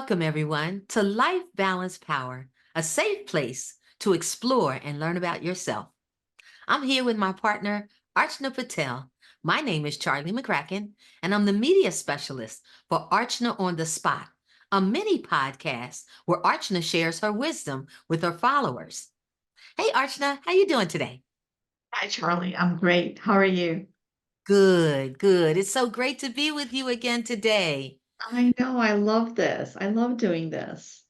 Welcome, everyone, to Life Balance Power, a safe place to explore and learn about yourself. I'm here with my partner, Archna Patel. My name is Charlie McCracken, and I'm the media specialist for Archna on the Spot, a mini podcast where Archna shares her wisdom with her followers. Hey, Archna, how you doing today? Hi, Charlie. I'm great. How are you? Good, good. It's so great to be with you again today. I know. I love this. I love doing this.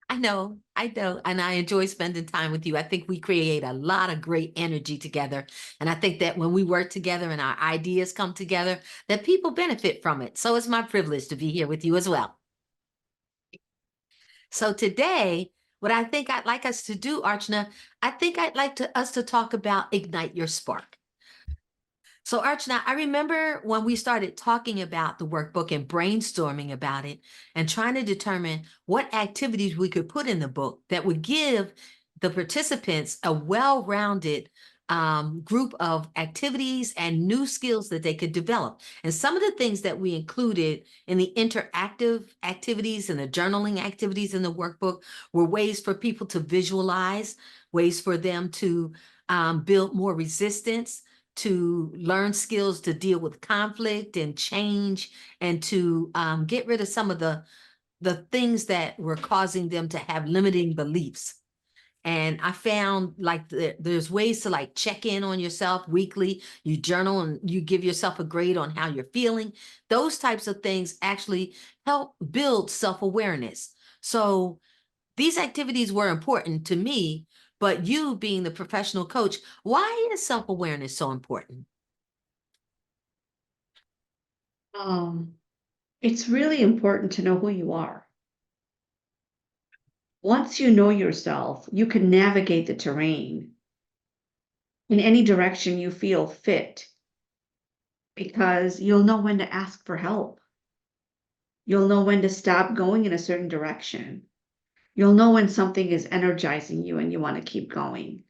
I know, and I enjoy spending time with you. I think we create a lot of great energy together. And I think that when we work together and our ideas come together, that people benefit from it. So it's my privilege to be here with you as well. So today, what I think I'd like us to do, Archna, I think I'd like us to talk about ignite your spark. So, Archana, I remember when we started talking about the workbook and brainstorming about it and trying to determine what activities we could put in the book that would give the participants a well-rounded group of activities and new skills that they could develop. And some of the things that we included in the interactive activities and the journaling activities in the workbook were ways for people to visualize, ways for them to build more resistance, to learn skills to deal with conflict and change, and to get rid of some of the things that were causing them to have limiting beliefs. And I found like there's ways to like check in on yourself weekly. You journal and you give yourself a grade on how you're feeling. Those types of things actually help build self-awareness. So these activities were important to me, but you being the professional coach, why is self-awareness so important? Um, it's really important to know who you are. Once you know yourself, you can navigate the terrain in any direction you feel fit because you'll know when to ask for help. You'll know when to stop going in a certain direction. You'll know when something is energizing you and you want to keep going.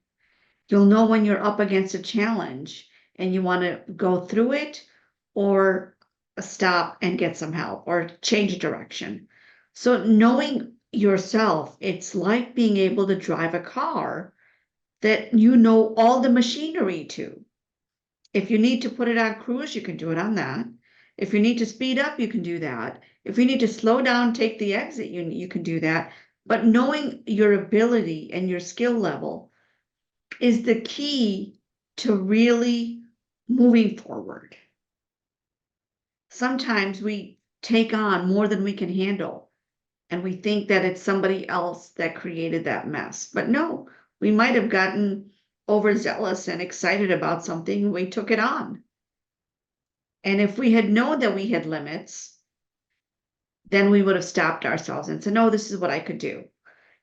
You'll know when you're up against a challenge and you want to go through it or stop and get some help or change direction. So knowing yourself, it's like being able to drive a car that you know all the machinery to. If you need to put it on cruise, you can do it on that. If you need to speed up, you can do that. If you need to slow down, take the exit, you can do that. But knowing your ability and your skill level is the key to really moving forward. Sometimes we take on more than we can handle, and we think that it's somebody else that created that mess. But no, we might have gotten overzealous and excited about something, we took it on. And if we had known that we had limits, then we would have stopped ourselves and said, no, this is what I could do.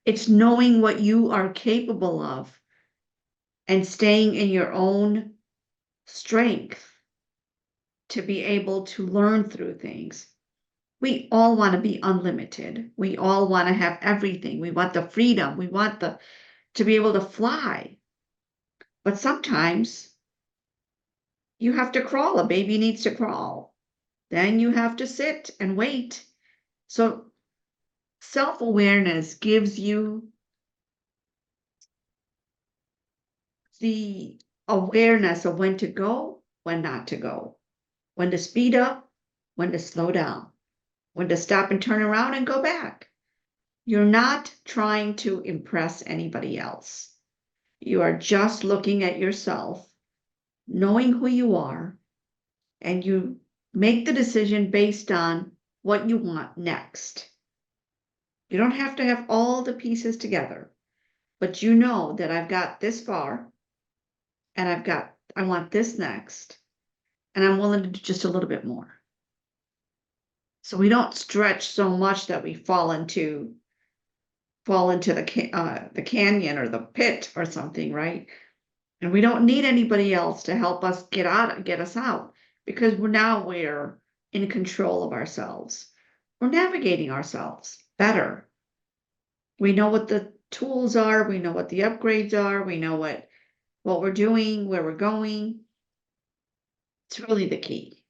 It's knowing what you are capable of and staying in your own strength to be able to learn through things. We all want to be unlimited. We all want to have everything. We want the freedom. We want to be able to fly. But sometimes you have to crawl. A baby needs to crawl. Then you have to sit and wait. So self-awareness gives you the awareness of when to go, when not to go, when to speed up, when to slow down, when to stop and turn around and go back. You're not trying to impress anybody else. You are just looking at yourself, knowing who you are, and you make the decision based on what you want next. You don't have to have all the pieces together, but you know that I've got this far and I want this next, and I'm willing to do just a little bit more. So we don't stretch so much that we fall into the canyon or the pit or something, right? And we don't need anybody else to help us get us out, because we're in control of ourselves. We're navigating ourselves better. We know what the tools are, we know what the upgrades are, we know what we're doing, where we're going. It's really the key.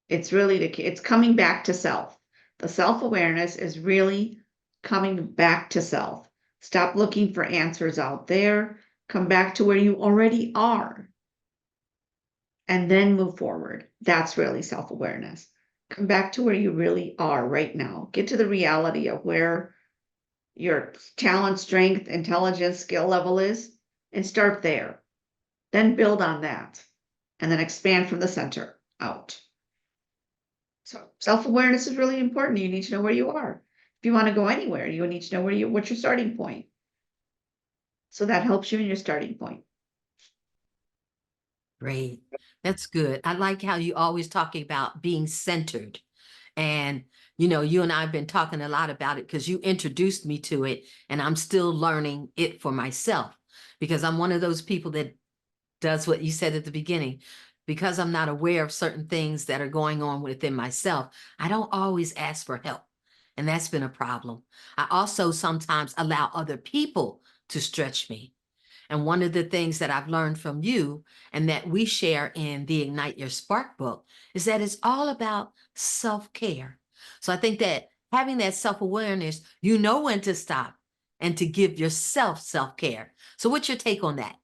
It's really the key. It's coming back to self. The self-awareness is really coming back to self. Stop looking for answers out there. Come back to where you already are and then move forward. That's really self-awareness. Come back to where you really are right now. Get to the reality of where your talent, strength, intelligence, skill level is, and start there. Then build on that, and then expand from the center out. So self-awareness is really important. You need to know where you are. If you want to go anywhere, you need to know what's your starting point. So that helps you in your starting point. Great. That's good. I like how you always talking about being centered. And, you and I have been talking a lot about it because you introduced me to it, and I'm still learning it for myself because I'm one of those people that does what you said at the beginning. Because I'm not aware of certain things that are going on within myself, I don't always ask for help. And that's been a problem. I also sometimes allow other people to stretch me. And one of the things that I've learned from you and that we share in the Ignite Your Spark book is that it's all about self-care. So I think that having that self-awareness, you know when to stop and to give yourself self-care. So what's your take on that?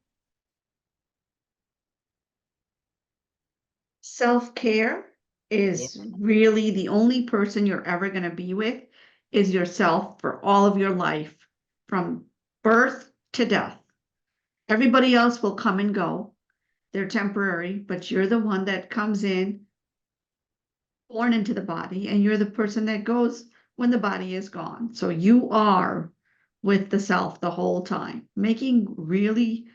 Self-care Yeah. is really the only person you're ever going to be with is yourself for all of your life, from birth to death. Everybody else will come and go. They're temporary, but you're the one that comes in, born into the body, and you're the person that goes when the body is gone. So you are with the self the whole time, making really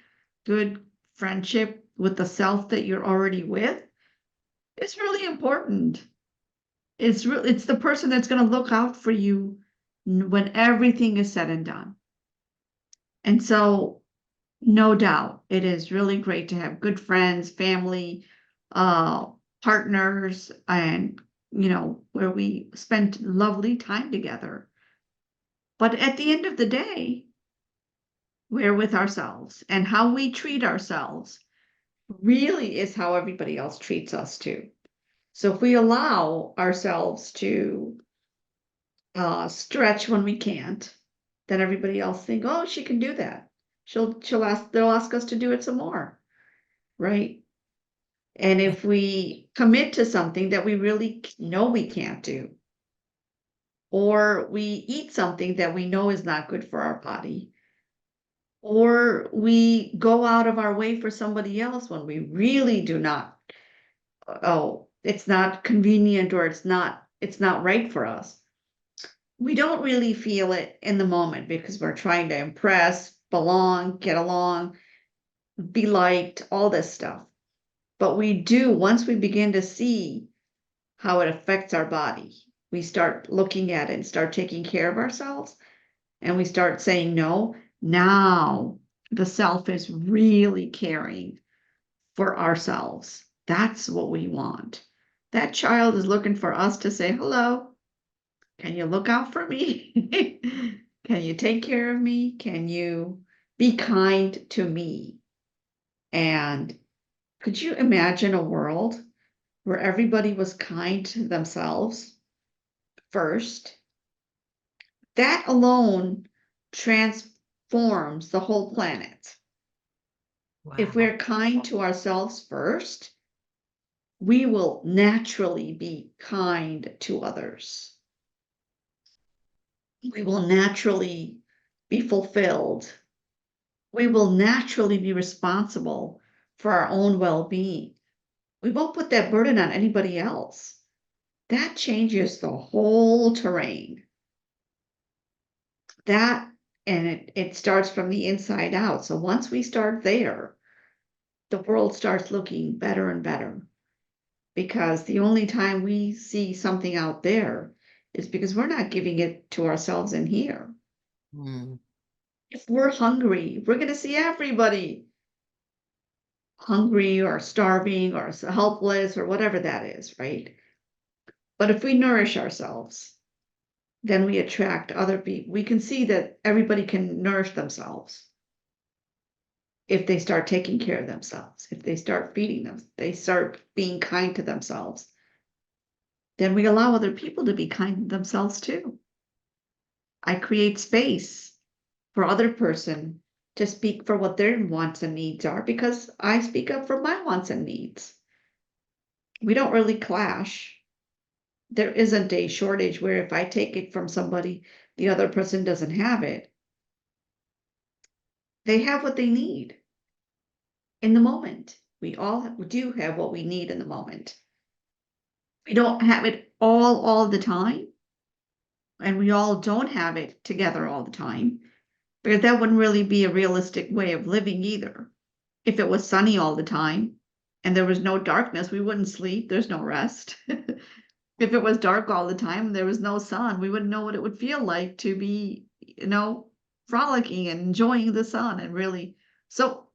good friendship with the self that you're already with. It's really important. It's the person that's going to look out for you when everything is said and done. And so, no doubt, it is really great to have good friends, family, uh, partners, and where we spend lovely time together. But at the end of the day, we're with ourselves, and how we treat ourselves really is how everybody else treats us too. So if we allow ourselves to stretch when we can't, then everybody else think, oh, she can do that. They'll ask us to do it some more, right? And if we commit to something that we really know we can't do, or we eat something that we know is not good for our body, or we go out of our way for somebody else when we really do not, oh, it's not convenient, or it's not right for us. We don't really feel it in the moment because we're trying to impress, belong, get along, be liked, all this stuff. But we do, once we begin to see how it affects our body, we start looking at it and start taking care of ourselves, and we start saying no. Now the self is really caring for ourselves. That's what we want. That child is looking for us to say, hello, can you look out for me? Can you take care of me? Can you be kind to me? And could you imagine a world where everybody was kind to themselves first? That alone transforms the whole planet. If Wow. we're kind to ourselves first, we will naturally be kind to others. We will naturally be fulfilled. We will naturally be responsible for our own well-being. We won't put that burden on anybody else. That changes the whole terrain. That, and it starts from the inside out. So once we start there, the world starts looking better and better, because the only time we see something out there is because we're not giving it to ourselves in here. Mm. If we're hungry, we're going to see everybody hungry or starving or helpless or whatever that is, right? But if we nourish ourselves, then we attract other people. We can see that everybody can nourish themselves if they start taking care of themselves, if they start feeding them, they start being kind to themselves. then we allow other people to be kind to themselves too. I create space for other person to speak for what their wants and needs are because I speak up for my wants and needs. We don't really clash. There isn't a shortage where if I take it from somebody, the other person doesn't have it. They have what they need in the moment. We all do have what we need in the moment. We don't have it all the time, and we all don't have it together all the time, because that wouldn't really be a realistic way of living either. If it was sunny all the time and there was no darkness, we wouldn't sleep. There's no rest. If it was dark all the time and there was no sun, we wouldn't know what it would feel like to be, frolicking and enjoying the sun and really. So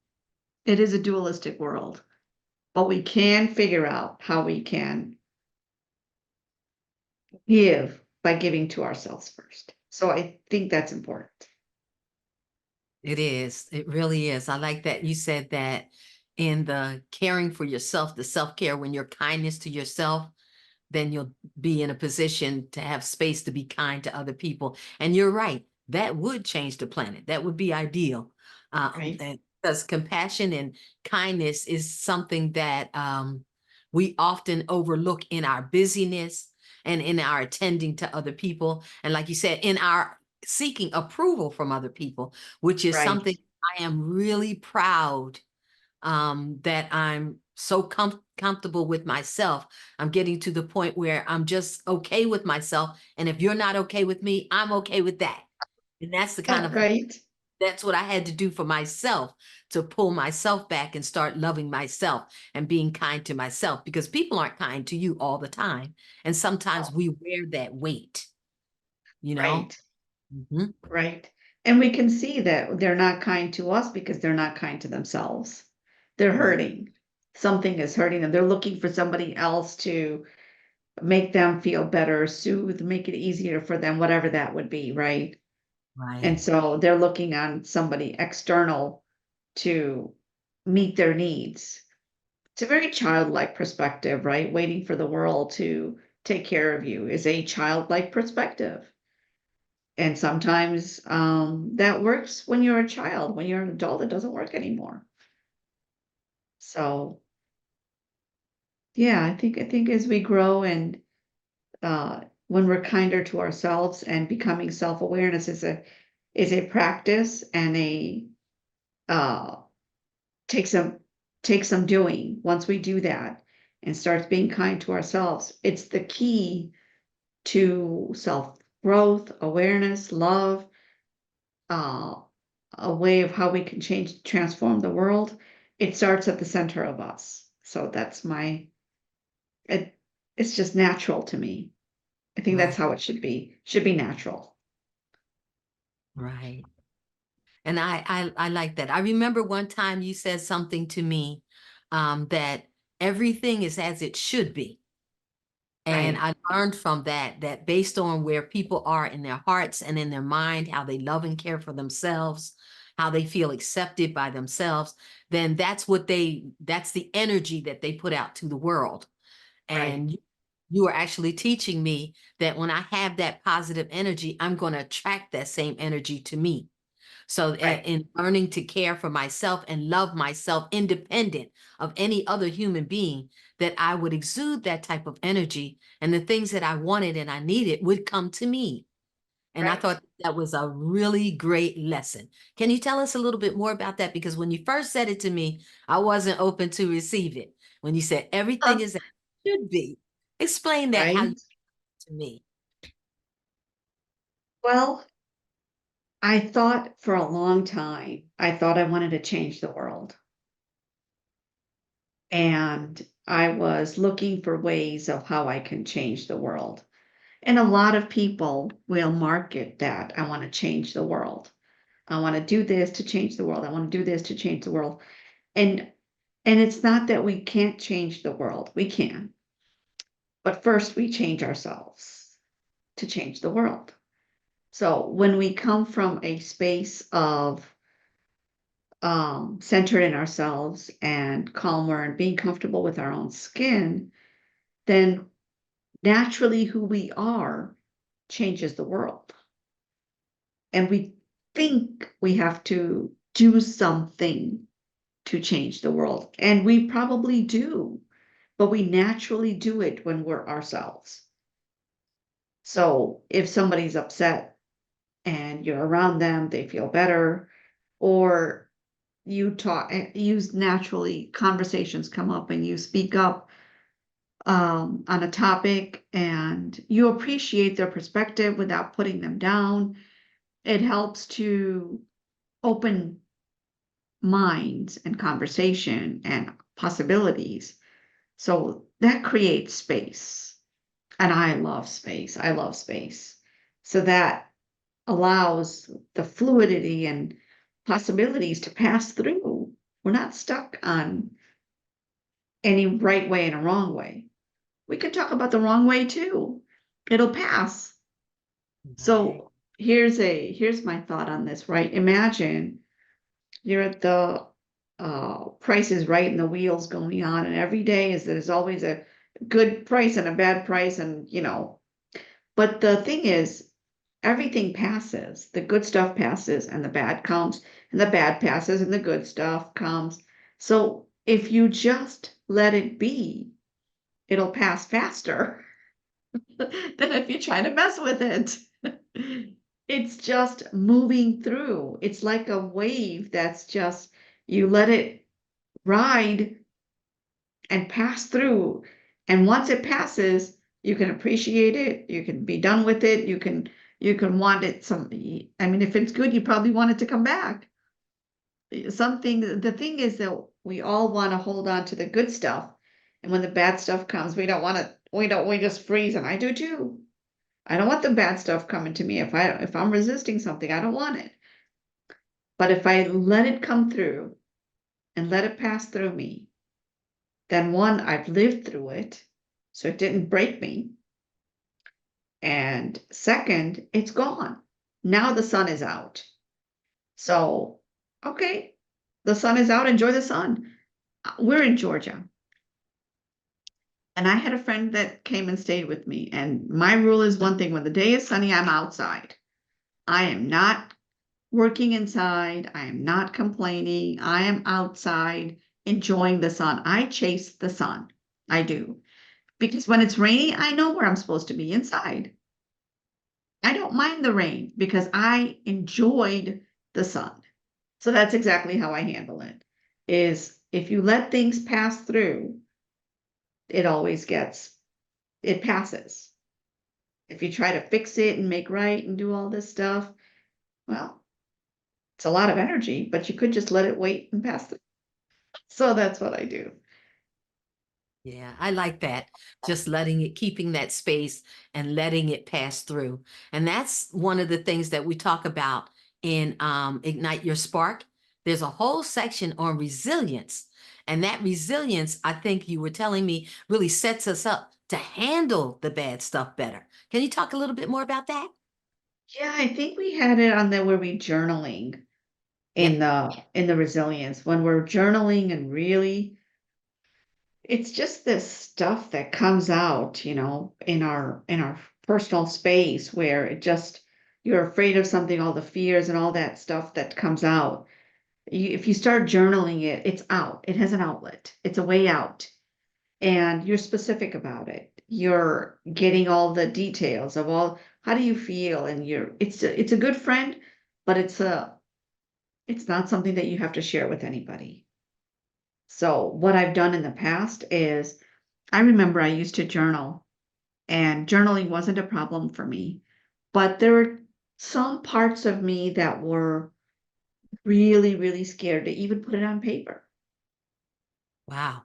it is a dualistic world, but we can figure out how we can give by giving to ourselves first. So I think that's important. It is. It really is. I like that you said that in the caring for yourself, the self-care, when you're kindness to yourself, then you'll be in a position to have space to be kind to other people. And you're right, that would change the planet. That would be ideal. Right. And because compassion and kindness is something that we often overlook in our busyness and in our attending to other people. And like you said, in our seeking approval from other people, which is Right. something I am really proud that I'm so comfortable with myself. I'm getting to the point where I'm just okay with myself. And if you're not okay with me, I'm okay with that. And that's the kind of, Right. that's what I had to do for myself to pull myself back and start loving myself and being kind to myself because people aren't kind to you all the time. And sometimes Oh, we wear that weight, you know? right. Mhm. Right. And we can see that they're not kind to us because they're not kind to themselves. They're Right, hurting. Something is hurting them. They're looking for somebody else to make them feel better, soothe, make it easier for them, whatever that would be, right? And right, so they're looking on somebody external to meet their needs. It's a very childlike perspective, right? Waiting for the world to take care of you is a childlike perspective. And sometimes that works when you're a child. When you're an adult, it doesn't work anymore. So yeah, I think as we grow and when we're kinder to ourselves and becoming self-awareness is a practice and a uh takes some doing. Once we do that and starts being kind to ourselves, it's the key to self-growth, awareness, love, uh, a way of how we can transform the world. It starts at the center of us. So that's it's just natural to me. I think that's right, how it should be natural. right. And I like that. I remember one time you said something to me that everything is as it should be. And Right, I learned from that, that based on where people are in their hearts and in their mind, how they love and care for themselves, how they feel accepted by themselves, then that's the energy that they put out to the world. right, And you are actually teaching me that when I have that positive energy, I'm going to attract that same energy to me. So right, in learning to care for myself and love myself independent of any other human being, that I would exude that type of energy and the things that I wanted and I needed would come to me. And I right. thought that was a really great lesson. Can you tell us a little bit more about that? Because when you first said it to me, I wasn't open to receive it. When you said everything is as it should be, explain that how you Right. to me. Well, I thought for a long time, I thought I wanted to change the world. And I was looking for ways of how I can change the world. And a lot of people will market that I want to change the world. I want to do this to change the world. I want to do this to change the world. And and it's not that we can't change the world. We can. But first we change ourselves to change the world. So when we come from a space of centered in ourselves and calmer and being comfortable with our own skin, then naturally who we are changes the world. And we think we have to do something to change the world. And we probably do, but we naturally do it when we're ourselves. So if somebody's upset and you're around them, they feel better, or you talk, use naturally conversations come up and you speak up on a topic and you appreciate their perspective without putting them down. It helps to open minds and conversation and possibilities. So that creates space. And I love space. I love space. So that allows the fluidity and possibilities to pass through. We're not stuck on any right way and a wrong way. We can talk about the wrong way too. It'll pass. Right. So here's my thought on this, right? Imagine you're at the Price is Right and the wheels going on, and every day is there's always a good price and a bad price, and but the thing is, everything passes. The good stuff passes and the bad comes, and the bad passes and the good stuff comes. So if you just let it be, it'll pass faster than if you try to mess with it. It's just moving through. It's like a wave that's just, you let it ride and pass through. And once it passes, you can appreciate it, you can be done with it, you can want it some, I mean, if it's good, you probably want it to come back. The thing is that we all want to hold on to the good stuff. And when the bad stuff comes, we don't want to, we just freeze, and I do too. I don't want the bad stuff coming to me. If I'm resisting something, I don't want it. But if I let it come through and let it pass through me, then one, I've lived through it, so it didn't break me. And second, it's gone. Now the sun is out. So, okay, the sun is out, enjoy the sun. We're in Georgia. And I had a friend that came and stayed with me. And my rule is one thing: when the day is sunny, I'm outside. I am not working inside. I am not complaining. I am outside enjoying the sun. I chase the sun. I do. Because when it's rainy, I know where I'm supposed to be, inside. I don't mind the rain because I enjoyed the sun. So that's exactly how I handle it. Is if you let things pass through, it always it passes. If you try to fix it and make right and do all this stuff, well, it's a lot of energy, but you could just let it wait and pass through. So that's what I do. Yeah, I like that. Just letting it, keeping that space and letting it pass through. And that's one of the things that we talk about in Ignite Your Spark. There's a whole section on resilience. And that resilience, I think you were telling me, really sets us up to handle the bad stuff better. Can you talk a little bit more about that? Yeah, I think we had it on there where we journaling Yep. in the resilience, when we're journaling and really, it's just this stuff that comes out, in our personal space, where it just, you're afraid of something, all the fears and all that stuff that comes out. If you start journaling it, it's out. It has an outlet. It's a way out. And you're specific about it. You're getting all the details of all, how do you feel? And it's a good friend, but it's not something that you have to share with anybody. So what I've done in the past is, I remember I used to journal, and journaling wasn't a problem for me, but there were some parts of me that were really, really scared to even put it on paper, Wow.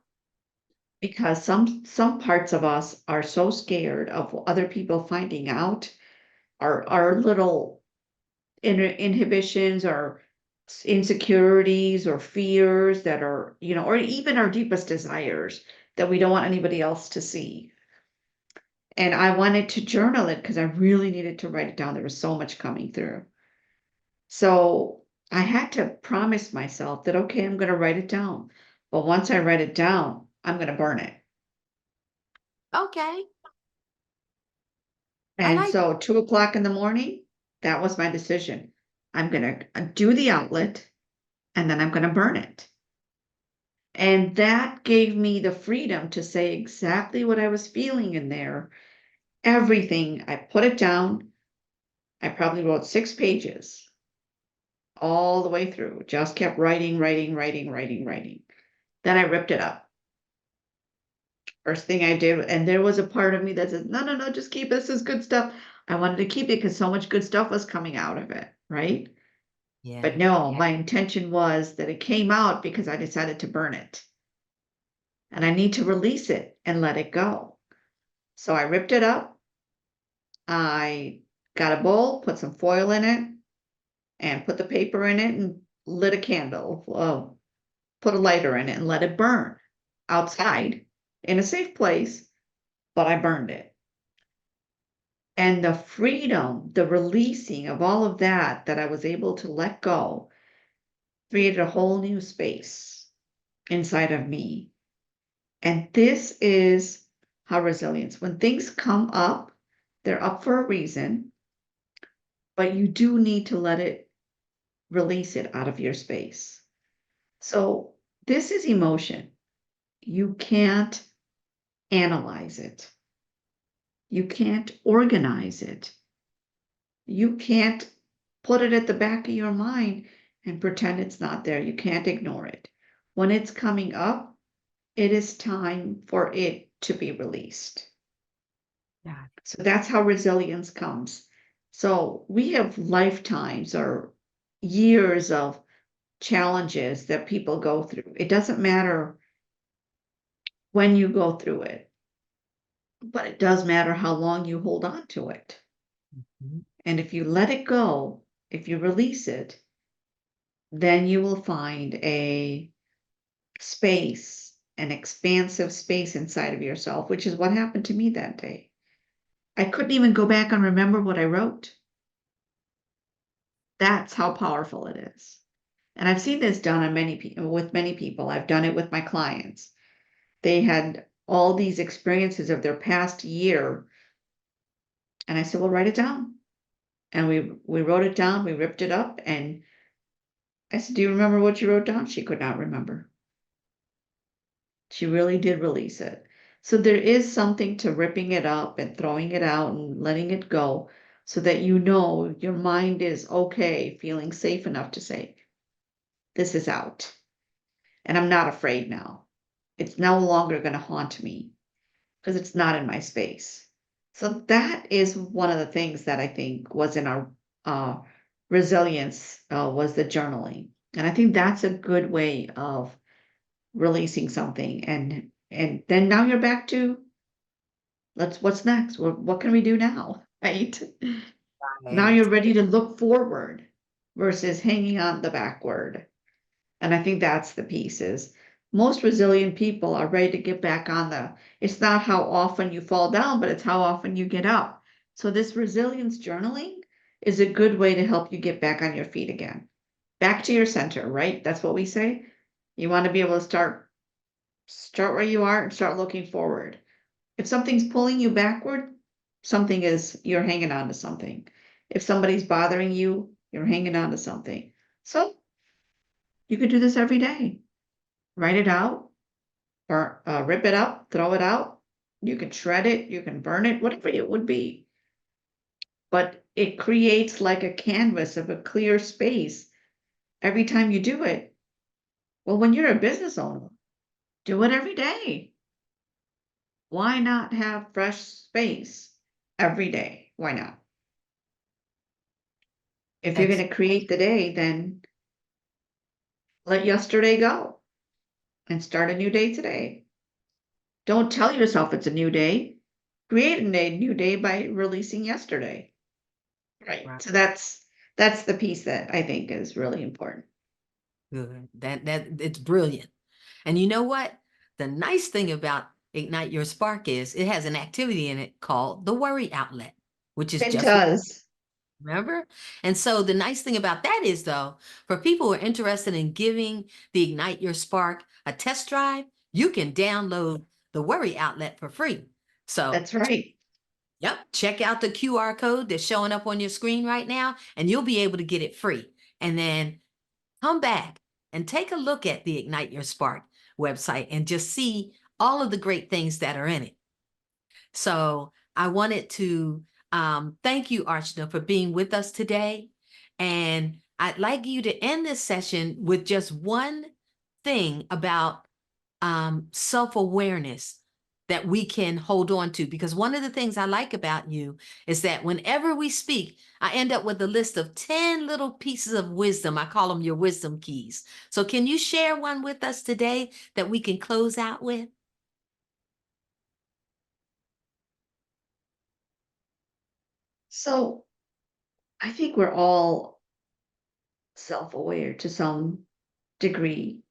because some parts of us are so scared of other people finding out, our little inhibitions or insecurities or fears that are, or even our deepest desires that we don't want anybody else to see. And I wanted to journal it because I really needed to write it down. There was so much coming through. So I had to promise myself that, okay, I'm going to write it down. But once I write it down, I'm going to burn it. Okay. I And like, so 2 o'clock in the morning, that was my decision. I'm gonna do the outlet and then I'm gonna burn it. And that gave me the freedom to say exactly what I was feeling in there. Everything. I put it down. I probably wrote 6 pages all the way through. Just kept writing, writing, writing, writing, writing. Then I ripped it up. First thing I did, and there was a part of me that said, no, no, no, just keep it. This is good stuff. I wanted to keep it because so much good stuff was coming out of it, right? yeah, But no, my intention was that it came out because I decided to burn it. And I need to release it and let it go. So I ripped it up. I got a bowl, put some foil in it, and put the paper in it and lit a candle, put a lighter in it and let it burn outside in a safe place, but I burned it. And the freedom, the releasing of all of that that I was able to let go created a whole new space inside of me. And this is how resilience, when things come up, they're up for a reason, but you do need to let it release it out of your space. So this is emotion. You can't analyze it. You can't organize it. You can't put it at the back of your mind and pretend it's not there. You can't ignore it. When it's coming up, it is time for it to be released. yeah, So that's how resilience comes. So we have lifetimes or years of challenges that people go through. It doesn't matter when you go through it, but it does matter how long you hold on to it. mhm, And if you let it go, if you release it, then you will find a space, an expansive space inside of yourself, which is what happened to me that day. I couldn't even go back and remember what I wrote. That's how powerful it is. And I've seen this done on many people with many people. I've done it with my clients. They had all these experiences of their past year. And I said, well, write it down. And we wrote it down, we ripped it up, and I said, do you remember what you wrote down? She could not remember. She really did release it. So there is something to ripping it up and throwing it out and letting it go so that you know your mind is okay, feeling safe enough to say, this is out. And I'm not afraid now. It's no longer going to haunt me because it's not in my space. So that is one of the things that I think was in our uh, resilience was the journaling. And I think that's a good way of releasing something. And then now you're back to what's next? What can we do now? Right? Now right. you're ready to look forward versus hanging on the backward. And I think that's the piece is most resilient people are ready to get back on it's not how often you fall down, but it's how often you get up. So this resilience journaling is a good way to help you get back on your feet again. Back to your center, right? That's what we say. You want to be able to start where you are and start looking forward. If something's pulling you backward, you're hanging on to something. If somebody's bothering you, you're hanging on to something. So you could do this every day. Write it out or rip it up, throw it out. You can shred it, you can burn it, whatever it would be. But it creates like a canvas of a clear space every time you do it. Well, when you're a business owner, do it every day. Why not have fresh space every day? Why not? If you're Ex- going to create the day, then let yesterday go and start a new day today. Don't tell yourself it's a new day. Create a new day by releasing yesterday. Right. right. So that's the piece that I think is really important. Good. That it's brilliant. And you know what? The nice thing about Ignite Your Spark is it has an activity in it called the worry outlet, which is It just what, does. remember? And so the nice thing about that is though, for people who are interested in giving the Ignite Your Spark a test drive, you can download the worry outlet for free. So That's right. Yep. Check out the QR code that's showing up on your screen right now, and you'll be able to get it free. And then come back and take a look at the Ignite Your Spark website and just see all of the great things that are in it. So I wanted to thank you, Archna, for being with us today. And I'd like you to end this session with just one thing about self-awareness that we can hold on to. Because one of the things I like about you is that whenever we speak, I end up with a list of 10 little pieces of wisdom. I call them your wisdom keys. So can you share one with us today that we can close out with? So I think we're all self-aware to some degree,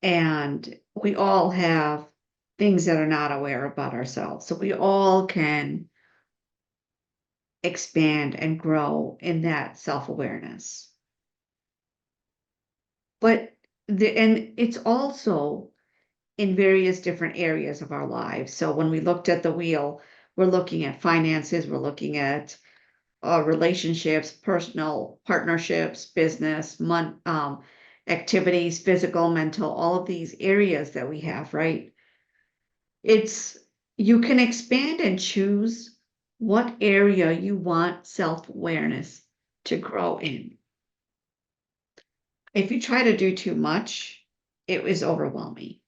and we all have things that are not aware about ourselves. So we all can expand and grow in that self-awareness. But and it's also in various different areas of our lives. So when we looked at the wheel, we're looking at finances, we're looking at relationships, personal partnerships, business, activities, physical, mental, all of these areas that we have, right? It's you can expand and choose what area you want self-awareness to grow in. If you try to do too much, it is overwhelming.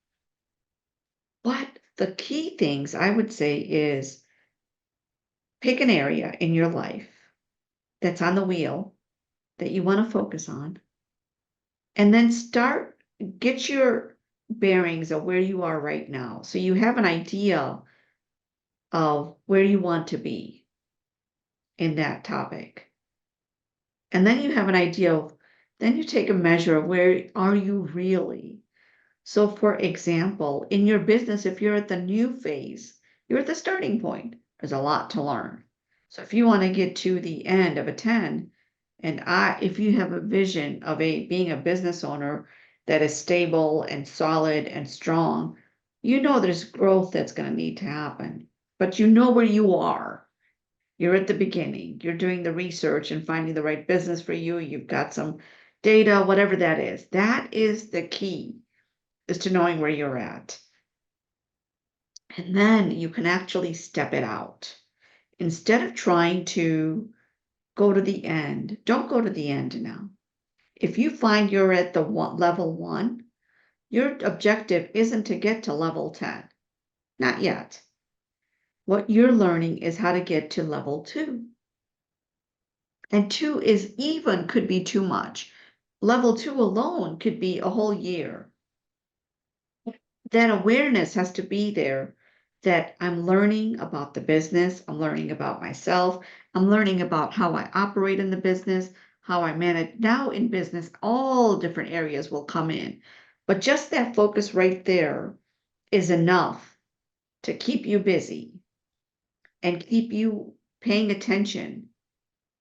But the key things I would say is pick an area in your life that's on the wheel that you want to focus on, and then get your bearings of where you are right now. So you have an idea of where you want to be in that topic. And then you have an idea of, then you take a measure of where are you really. So for example, in your business, if you're at the new phase, you're at the starting point. There's a lot to learn. So if you want to get to the end of a 10, if you have a vision of being a business owner that is stable and solid and strong, you know there's growth that's going to need to happen. But you know where you are. You're at the beginning. You're doing the research and finding the right business for you. You've got some data, whatever that is. That is the key, is to knowing where you're at. And then you can actually step it out. Instead of trying to go to the end, don't go to the end now. If you find you're at the level 1, your objective isn't to get to level 10. Not yet. What you're learning is how to get to level 2. And 2 could be too much. Level 2 alone could be a whole year. That awareness has to be there, that I'm learning about the business, I'm learning about myself, I'm learning about how I operate in the business, how I manage. Now in business, all different areas will come in. But just that focus right there is enough to keep you busy and keep you paying attention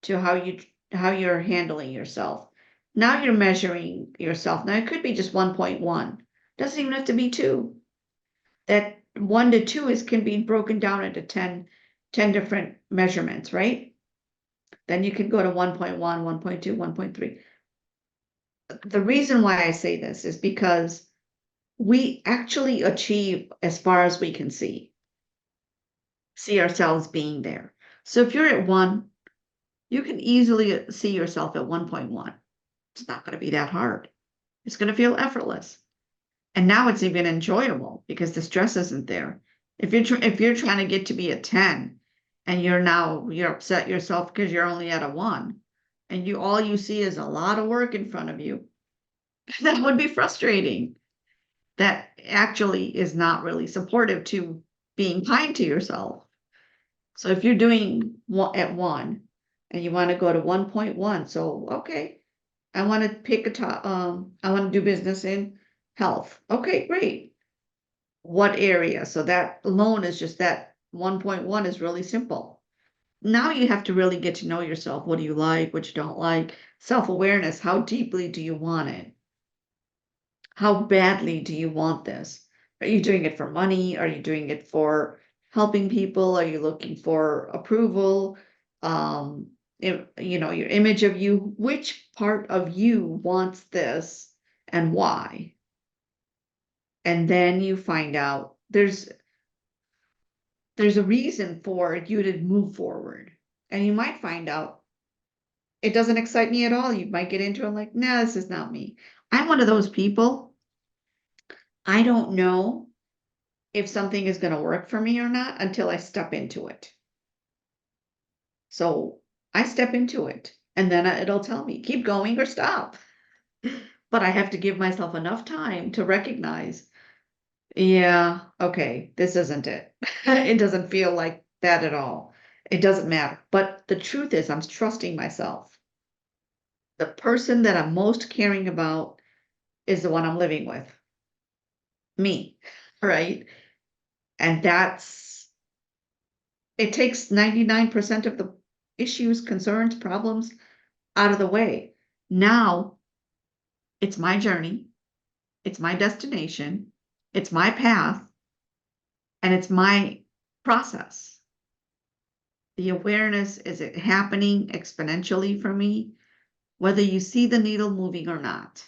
to how you're handling yourself. Now you're measuring yourself. Now it could be just 1.1. Doesn't even have to be 2. That 1 to 2 can be broken down into 10 different measurements, right? Then you can go to 1.1, 1.2, 1.3. The reason why I say this is because we actually achieve as far as we can see ourselves being there. So if you're at 1, you can easily see yourself at 1.1. It's not going to be that hard. It's going to feel effortless. And now it's even enjoyable because the stress isn't there. If you're trying to get to be a 10 and you're upset yourself because you're only at a 1 and all you see is a lot of work in front of you, that would be frustrating. That actually is not really supportive to being kind to yourself. So if you're doing at 1 and you want to go to 1.1, so okay, I want to pick I want to do business in health. Okay, great. What area? So that alone is just that 1.1 is really simple. Now you have to really get to know yourself. What do you like? What you don't like? Self-awareness. How deeply do you want it? How badly do you want this? Are you doing it for money? Are you doing it for helping people? Are you looking for approval? You know, your image of you, which part of you wants this and why? And then you find out there's a reason for you to move forward. And you might find out it doesn't excite me at all. You might get into it like, nah, this is not me. I'm one of those people. I don't know if something is going to work for me or not until I step into it. So I step into it and then it'll tell me keep going or stop. But I have to give myself enough time to recognize, yeah, okay, this isn't it. It doesn't feel like that at all. It doesn't matter. But the truth is, I'm trusting myself. The person that I'm most caring about is the one I'm living with, me, right? And it takes 99% of the issues, concerns, problems out of the way. Now it's my journey, it's my destination, it's my path, and it's my process. The awareness is it happening exponentially for me, whether you see the needle moving or not.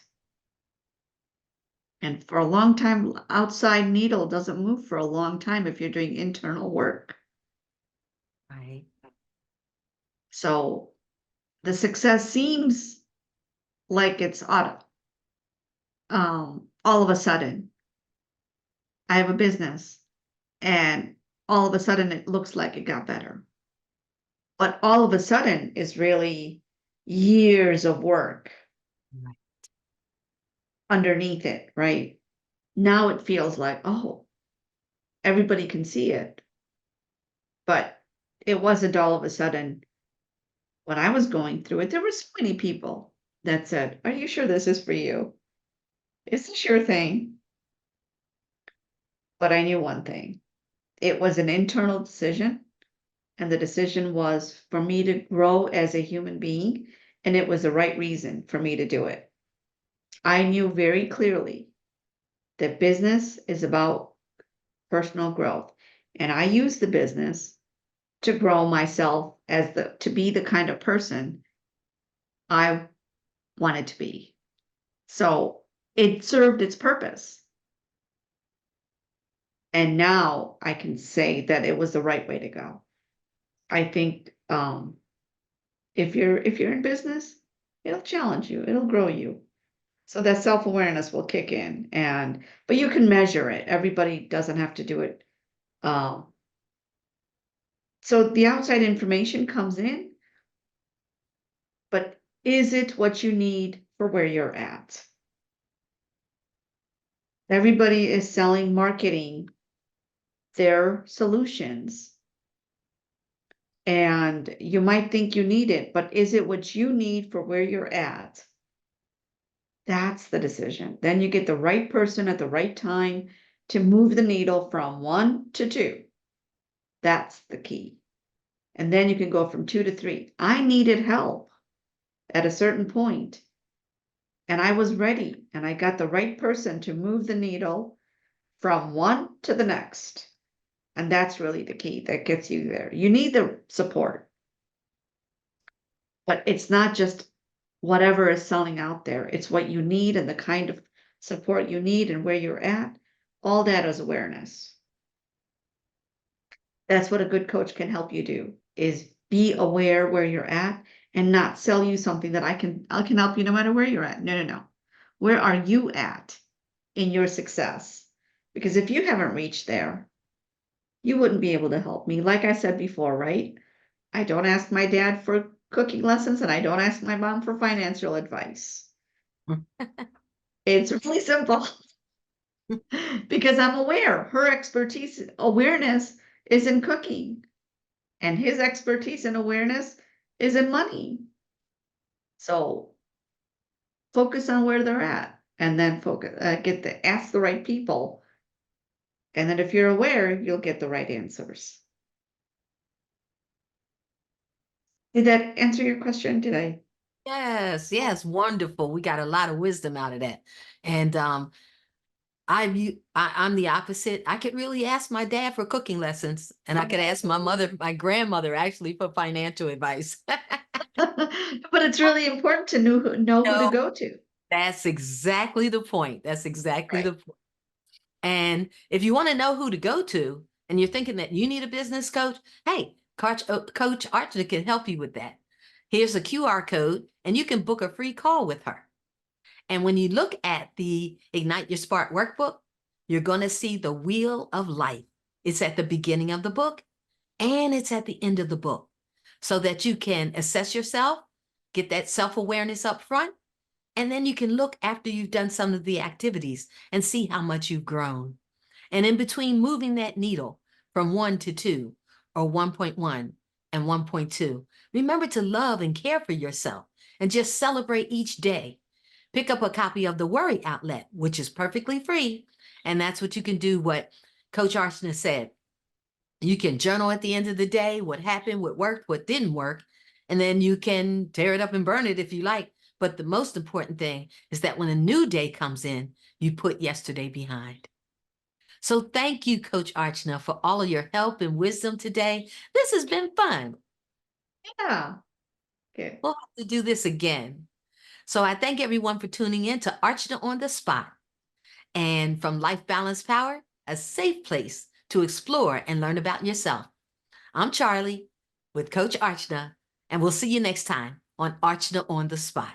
And for a long time, outside needle doesn't move for a long time if you're doing internal work. Right. So the success seems like it's all of a sudden. I have a business and all of a sudden it looks like it got better. But all of a sudden is really years of work Right. underneath it, right? Now it feels like, oh, everybody can see it. But it wasn't all of a sudden when I was going through it. There were so many people that said, are you sure this is for you? Is this your thing? But I knew one thing. It was an internal decision, and the decision was for me to grow as a human being, and it was the right reason for me to do it. I knew very clearly that business is about personal growth, and I use the business to grow myself to be the kind of person I wanted to be. So it served its purpose. And now I can say that it was the right way to go. I think if you're in business, it'll challenge you, it'll grow you. So that self-awareness will kick in, but you can measure it. Everybody doesn't have to do it. Um, so the outside information comes in, but is it what you need for where you're at? Everybody is selling, marketing their solutions. And you might think you need it, but is it what you need for where you're at? That's the decision. Then you get the right person at the right time to move the needle from 1 to 2. That's the key. And then you can go from 2 to 3. I needed help at a certain point, and I was ready, and I got the right person to move the needle from 1 to the next. And that's really the key that gets you there. You need the support, but it's not just whatever is selling out there. It's what you need and the kind of support you need and where you're at. All that is awareness. That's what a good coach can help you do, is be aware where you're at and not sell you something that I can help you no matter where you're at. No, no, no. Where are you at in your success? Because if you haven't reached there, you wouldn't be able to help me. Like I said before, right? I don't ask my dad for cooking lessons and I don't ask my mom for financial advice. It's really simple because I'm aware her awareness is in cooking, and his expertise and awareness is in money. So focus on where they're at and then ask the right people. And then if you're aware, you'll get the right answers. Did that answer your question? Did I? Yes, yes, wonderful. We got a lot of wisdom out of that. And I'm the opposite. I could really ask my dad for cooking lessons, and I could ask my mother, my grandmother, actually, for financial advice. But it's really important to know who to No, go to. that's exactly the point. That's exactly Right. the point. And if you want to know who to go to, and you're thinking that you need a business coach, hey, Coach Archna can help you with that. Here's a QR code, and you can book a free call with her. And when you look at the Ignite Your Spark workbook, you're going to see the wheel of life. It's at the beginning of the book and it's at the end of the book so that you can assess yourself, get that self awareness up front, and then you can look after you've done some of the activities and see how much you've grown. And in between moving that needle from 1 to 2 or 1.1 and 1.2, remember to love and care for yourself and just celebrate each day. Pick up a copy of The Worry Outlet, which is perfectly free. And that's what you can do, what Coach Archna said. You can journal at the end of the day, what happened, what worked, what didn't work. And then you can tear it up and burn it if you like. But the most important thing is that when a new day comes in, you put yesterday behind. So thank you, Coach Archna, for all of your help and wisdom today. This has been fun. Yeah. Okay. We'll have to do this again. So I thank everyone for tuning in to Archna on the Spot. And from Life Balance Power, a safe place to explore and learn about yourself. I'm Charlie with Coach Archna, and we'll see you next time on Archna on the Spot.